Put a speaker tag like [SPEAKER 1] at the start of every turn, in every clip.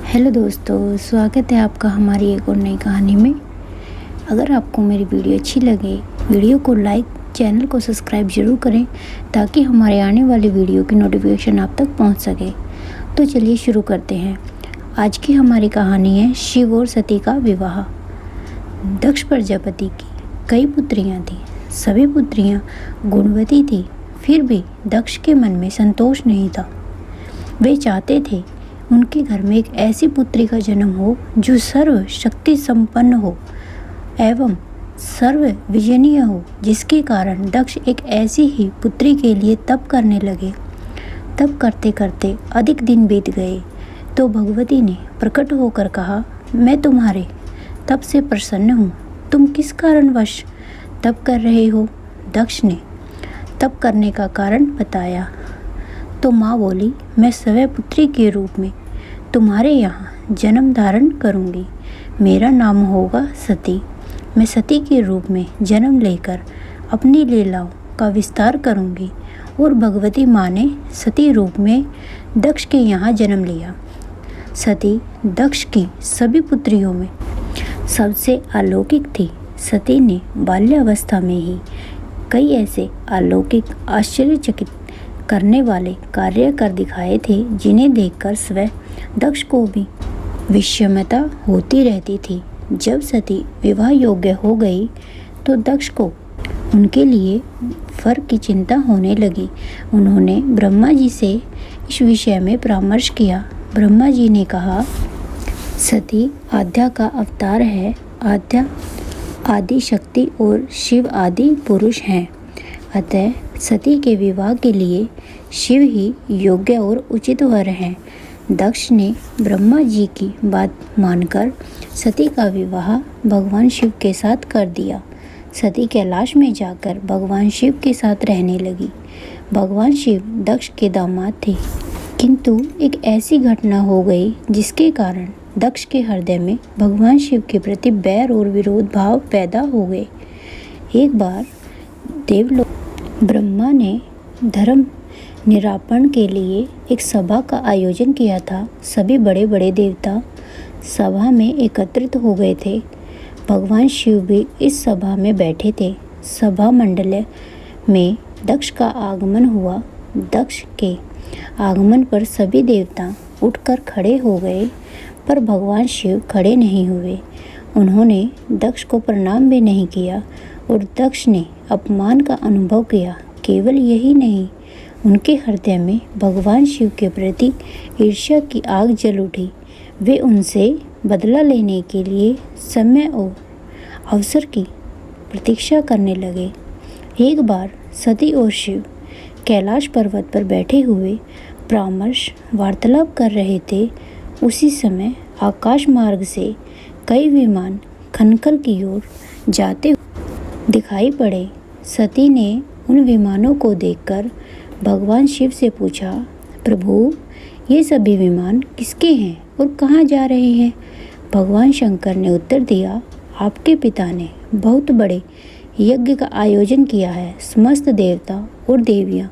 [SPEAKER 1] Hello दोस्तों, स्वागत है आपका हमारी एक और नई कहानी में। अगर आपको मेरी वीडियो अच्छी लगे, वीडियो को लाइक, चैनल को सब्सक्राइब ज़रूर करें ताकि हमारे आने वाली वीडियो की नोटिफिकेशन आप तक पहुंच सके। तो चलिए शुरू करते हैं। आज की हमारी कहानी है शिव और सती का विवाह। दक्ष प्रजापति की कई पुत्रियां थीं। सभी पुत्रियां गुणवती थीं, फिर भी दक्ष के मन में संतोष नहीं था। वे चाहते थे उनके घर में एक ऐसी पुत्री का जन्म हो जो सर्व शक्ति संपन्न हो एवं सर्व विजयनीय हो, जिसके कारण दक्ष एक ऐसी ही पुत्री के लिए तप करने लगे। तप करते करते अधिक दिन बीत गए तो भगवती ने प्रकट होकर कहा, मैं तुम्हारे तप से प्रसन्न हूँ। तुम किस कारणवश तप कर रहे हो? दक्ष ने तप करने का कारण बताया तो माँ बोली, मैं स्वयं पुत्री के रूप में तुम्हारे यहाँ जन्म धारण करूँगी। मेरा नाम होगा सती। मैं सती के रूप में जन्म लेकर अपनी लीलाओं का विस्तार करूँगी। और भगवती माँ ने सती रूप में दक्ष के यहाँ जन्म लिया। सती दक्ष की सभी पुत्रियों में सबसे अलौकिक थी। सती ने बाल्यावस्था में ही कई ऐसे अलौकिक आश्चर्यचकित करने वाले कार्य कर दिखाए थे जिन्हें देखकर स्वयं दक्ष को भी विस्मयता होती रहती थी। जब सती विवाह योग्य हो गई तो दक्ष को उनके लिए वर की चिंता होने लगी। उन्होंने ब्रह्मा जी से इस विषय में परामर्श किया। ब्रह्मा जी ने कहा, सती आद्या का अवतार है। आद्या आदि शक्ति और शिव आदि पुरुष हैं। अतः सती के विवाह के लिए शिव ही योग्य और उचित वर हैं। दक्ष ने ब्रह्मा जी की बात मानकर सती का विवाह भगवान शिव के साथ कर दिया। सती कैलाश में जाकर भगवान शिव के साथ रहने लगी। भगवान शिव दक्ष के दामाद थे, किंतु एक ऐसी घटना हो गई जिसके कारण दक्ष के हृदय में भगवान शिव के प्रति बैर और विरोध भाव पैदा हो गए। एक बार देवलोक ब्रह्मा ने धर्म निरापण के लिए एक सभा का आयोजन किया था। सभी बड़े बड़े देवता सभा में एकत्रित हो गए थे। भगवान शिव भी इस सभा में बैठे थे। सभा मंडल में दक्ष का आगमन हुआ। दक्ष के आगमन पर सभी देवता उठकर खड़े हो गए, पर भगवान शिव खड़े नहीं हुए। उन्होंने दक्ष को प्रणाम भी नहीं किया और दक्ष ने अपमान का अनुभव किया। केवल यही नहीं, उनके हृदय में भगवान शिव के प्रति ईर्ष्या की आग जल उठी। वे उनसे बदला लेने के लिए समय और अवसर की प्रतीक्षा करने लगे। एक बार सती और शिव कैलाश पर्वत पर बैठे हुए परामर्श वार्तालाप कर रहे थे। उसी समय आकाश मार्ग से कई विमान खनकल की ओर जाते दिखाई पड़े। सती ने उन विमानों को देखकर भगवान शिव से पूछा, प्रभु, ये सभी विमान किसके हैं और कहाँ जा रहे हैं? भगवान शंकर ने उत्तर दिया, आपके पिता ने बहुत बड़े यज्ञ का आयोजन किया है। समस्त देवता और देवियाँ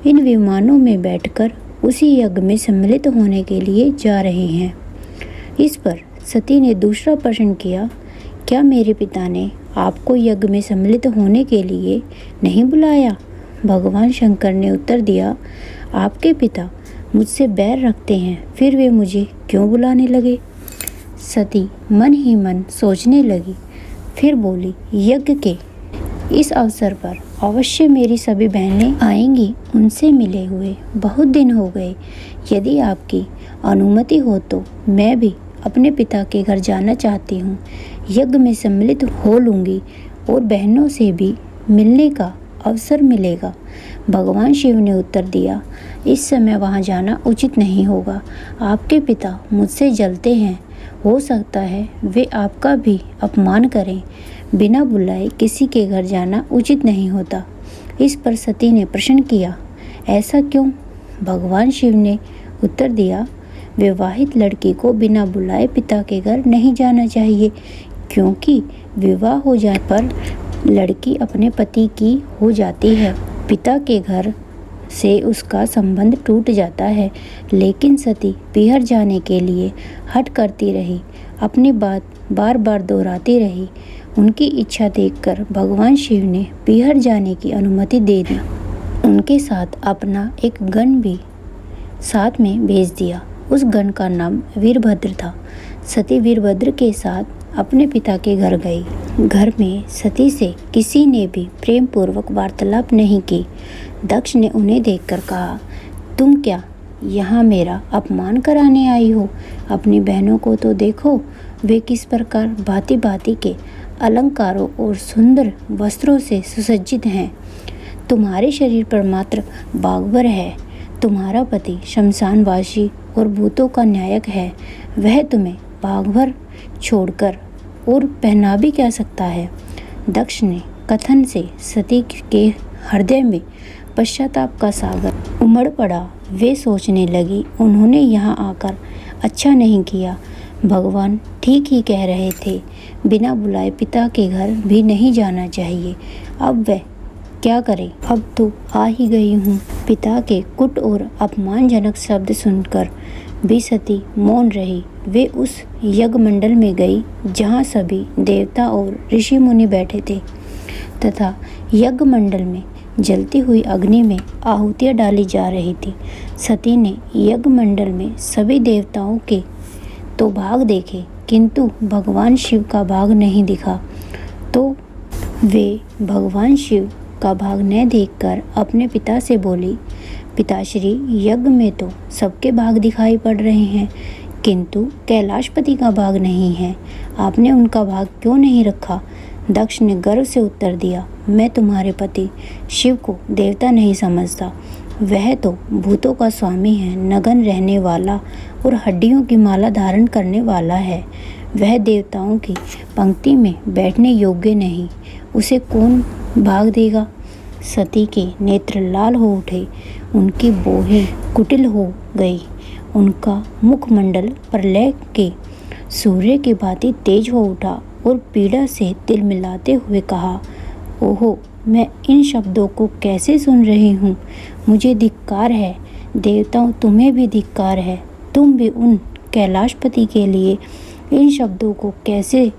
[SPEAKER 1] इन विमानों में बैठकर उसी यज्ञ में सम्मिलित होने के लिए जा रहे हैं। इस पर सती ने दूसरा प्रश्न किया, क्या मेरे पिता ने आपको यज्ञ में सम्मिलित होने के लिए नहीं बुलाया? भगवान शंकर ने उत्तर दिया, आपके पिता मुझसे बैर रखते हैं, फिर वे मुझे क्यों बुलाने लगे? सती मन ही मन सोचने लगी, फिर बोली, यज्ञ के इस अवसर पर अवश्य मेरी सभी बहनें आएंगी। उनसे मिले हुए बहुत दिन हो गए। यदि आपकी अनुमति हो तो मैं भी अपने पिता के घर जाना चाहती हूँ। यज्ञ में सम्मिलित हो लूँगी और बहनों से भी मिलने का अवसर मिलेगा। भगवान शिव ने उत्तर दिया, इस समय वहाँ जाना उचित नहीं होगा। आपके पिता मुझसे जलते हैं। हो सकता है वे आपका भी अपमान करें। बिना बुलाए किसी के घर जाना उचित नहीं होता। इस पर सती ने प्रश्न किया, ऐसा क्यों? भगवान शिव ने उत्तर दिया, विवाहित लड़की को बिना बुलाए पिता के घर नहीं जाना चाहिए, क्योंकि विवाह हो जाने पर लड़की अपने पति की हो जाती है। पिता के घर से उसका संबंध टूट जाता है। लेकिन सती पीहर जाने के लिए हठ करती रही, अपनी बात बार बार दोहराती रही। उनकी इच्छा देखकर भगवान शिव ने पीहर जाने की अनुमति दे दी। उनके साथ अपना एक गण भी साथ में भेज दिया। उस गण का नाम वीरभद्र था। सती वीरभद्र के साथ अपने पिता के घर गई। घर में सती से किसी ने भी प्रेम पूर्वक वार्तालाप नहीं की। दक्ष ने उन्हें देखकर कहा, तुम क्या यहाँ मेरा अपमान कराने आई हो? अपनी बहनों को तो देखो, वे किस प्रकार भांति भांति के अलंकारों और सुंदर वस्त्रों से सुसज्जित हैं। तुम्हारे शरीर पर मात्र बागवर है। तुम्हारा पति शमशानवासी और भूतों का नायक है। वह तुम्हें बागवर छोड़कर और पहना भी क्या सकता है? दक्ष ने कथन से सती के हृदय में पश्चाताप का सागर उमड़ पड़ा। वे सोचने लगी, उन्होंने यहाँ आकर अच्छा नहीं किया। भगवान ठीक ही कह रहे थे, बिना बुलाए पिता के घर भी नहीं जाना चाहिए। अब वह क्या करे? अब तो आ ही गई हूँ। पिता के कुट और अपमानजनक शब्द सुनकर भी सती मौन रही। वे उस यज्ञ मंडल में गई जहाँ सभी देवता और ऋषि मुनि बैठे थे तथा यज्ञ मंडल में जलती हुई अग्नि में आहुतियाँ डाली जा रही थी। सती ने यज्ञ मंडल में सभी देवताओं के तो भाग देखे, किंतु भगवान शिव का भाग नहीं दिखा। तो वे भगवान शिव का भाग न देखकर अपने पिता से बोली, पिताश्री, यज्ञ में तो सबके भाग दिखाई पड़ रहे हैं, किंतु कैलाशपति का भाग नहीं है। आपने उनका भाग क्यों नहीं रखा? दक्ष ने गर्व से उत्तर दिया, मैं तुम्हारे पति शिव को देवता नहीं समझता। वह तो भूतों का स्वामी है, नगन रहने वाला और हड्डियों की माला धारण करने वाला है। वह देवताओं की पंक्ति में बैठने योग्य नहीं। उसे कौन भाग देगा? सती के नेत्र लाल हो उठे, उनकी बोहें कुटिल हो गई। उनका मुखमंडल प्रलय के सूर्य की भांति तेज हो उठा और पीड़ा से तिलमिलाते हुए कहा, ओहो, मैं इन शब्दों को कैसे सुन रही हूँ? मुझे धिक्कार है। देवताओं, तुम्हें भी धिक्कार है। तुम भी उन कैलाशपति के लिए इन शब्दों को कैसे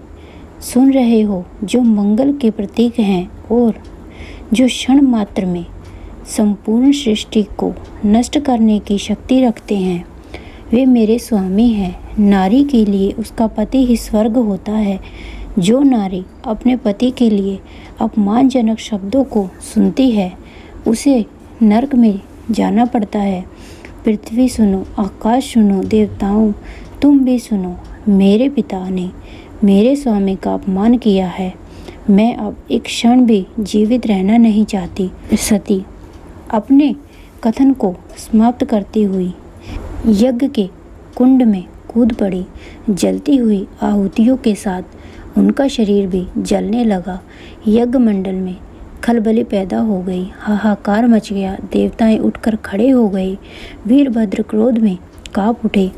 [SPEAKER 1] सुन रहे हो जो मंगल के प्रतीक हैं और जो क्षण मात्र में संपूर्ण सृष्टि को नष्ट करने की शक्ति रखते हैं। वे मेरे स्वामी हैं। नारी के लिए उसका पति ही स्वर्ग होता है। जो नारी अपने पति के लिए अपमानजनक शब्दों को सुनती है, उसे नरक में जाना पड़ता है। पृथ्वी सुनो, आकाश सुनो, देवताओं तुम भी सुनो। मेरे पिता ने मेरे स्वामी का अपमान किया है। मैं अब एक क्षण भी जीवित रहना नहीं चाहती। सती अपने कथन को समाप्त करती हुई यज्ञ के कुंड में कूद पड़ी। जलती हुई आहुतियों के साथ उनका शरीर भी जलने लगा। यज्ञ मंडल में खलबली पैदा हो गई, हाहाकार मच गया। देवताएं उठकर खड़े हो गए। वीरभद्र क्रोध में कांप उठे।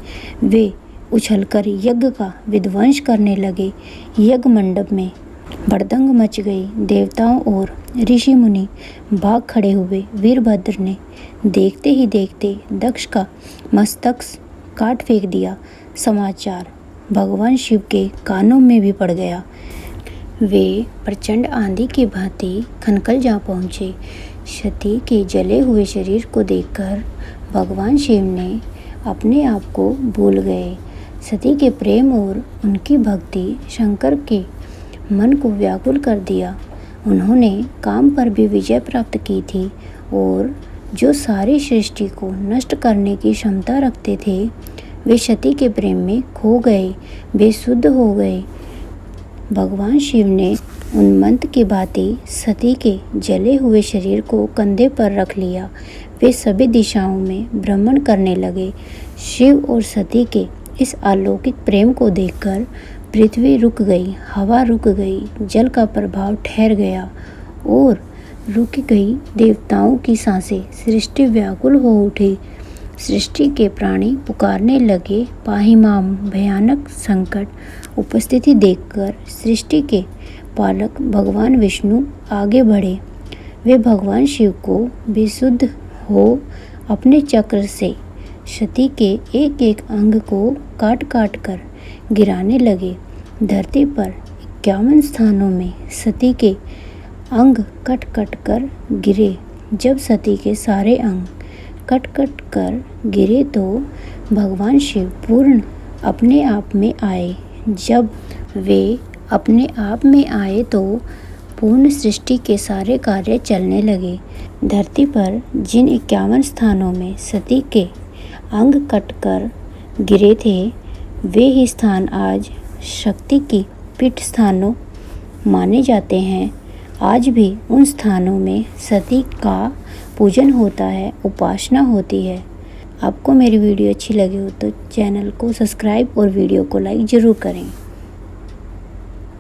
[SPEAKER 1] वे उछलकर यज्ञ का विध्वंस करने लगे। यज्ञ मंडप में भड़दंग मच गई। देवताओं और ऋषि मुनि भाग खड़े हुए। वीरभद्र ने देखते ही देखते दक्ष का मस्तक काट फेंक दिया। समाचार भगवान शिव के कानों में भी पड़ गया। वे प्रचंड आंधी की भांति खनकल जा पहुँचे। सती के जले हुए शरीर को देखकर भगवान शिव ने अपने आप को भूल गए। सती के प्रेम और उनकी भक्ति शंकर के मन को व्याकुल कर दिया। उन्होंने काम पर भी विजय प्राप्त की थी और जो सारी सृष्टि को नष्ट करने की क्षमता रखते थे, वे सती के प्रेम में खो गए, बेसुध हो गए। भगवान शिव ने उन्मत्त की भांति सती के जले हुए शरीर को कंधे पर रख लिया। वे सभी दिशाओं में भ्रमण करने लगे। शिव और सती के इस अलौकिक प्रेम को देखकर पृथ्वी रुक गई, हवा रुक गई, जल का प्रभाव ठहर गया और रुक गई देवताओं की सांसें। सृष्टि व्याकुल हो उठी। सृष्टि के प्राणी पुकारने लगे, पाहि माम। भयानक संकट उपस्थिति देखकर सृष्टि के पालक भगवान विष्णु आगे बढ़े। वे भगवान शिव को बेसुध हो अपने चक्र से सती के एक एक अंग को काट काट कर गिराने लगे। धरती पर 51 स्थानों में सती के अंग कट कट कर गिरे। जब सती के सारे अंग कट कट कर गिरे तो भगवान शिव पूर्ण अपने आप में आए। जब वे अपने आप में आए तो पूर्ण सृष्टि के सारे कार्य चलने लगे। धरती पर जिन 51 स्थानों में सती के अंग कटकर गिरे थे वे ही स्थान आज शक्ति की पीठ स्थानों माने जाते हैं। आज भी उन स्थानों में सती का पूजन होता है, उपासना होती है। आपको मेरी वीडियो अच्छी लगी हो तो चैनल को सब्सक्राइब और वीडियो को लाइक ज़रूर करें।